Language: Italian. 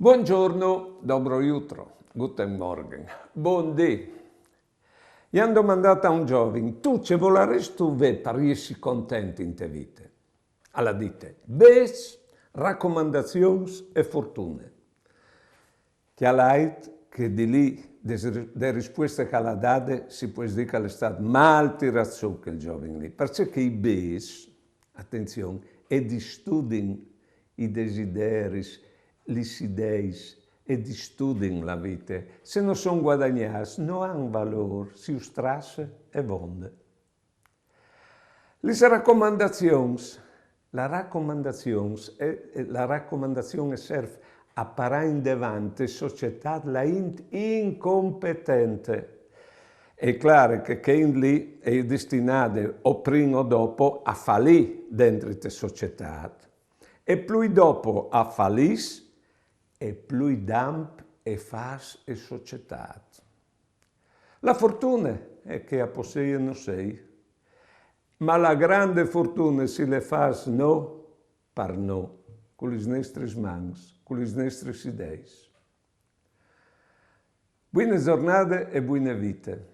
Buongiorno, dobro jutro, guten Morgen, buon dì. Gli hanno domandato a un giovane, tu ce vorresti per essere contento in te vita? Alla dite, bes, raccomandazioni e fortune. Che ha detto che di lì, le risposte che ha dato, si può dire che è stato mal tirato che il giovane lì. Perché i bes, attenzione, e di studiare i desideri, le idee e di studiare la vita. Se non sono guadagnati, non hanno valore, si ustrasse e vonde. Le raccomandazioni, la raccomandazione serve a parare in davanti società la incompetente. È chiaro che chi lì è destinato o prima o dopo a fallire dentro questa società. E più dopo a fallire, e più damp e fas e società. La fortuna è che a posseere non sei, ma la grande fortuna si le fas no per no, con le nostre mani, con le nostre idee. Buone giornate e buone vite.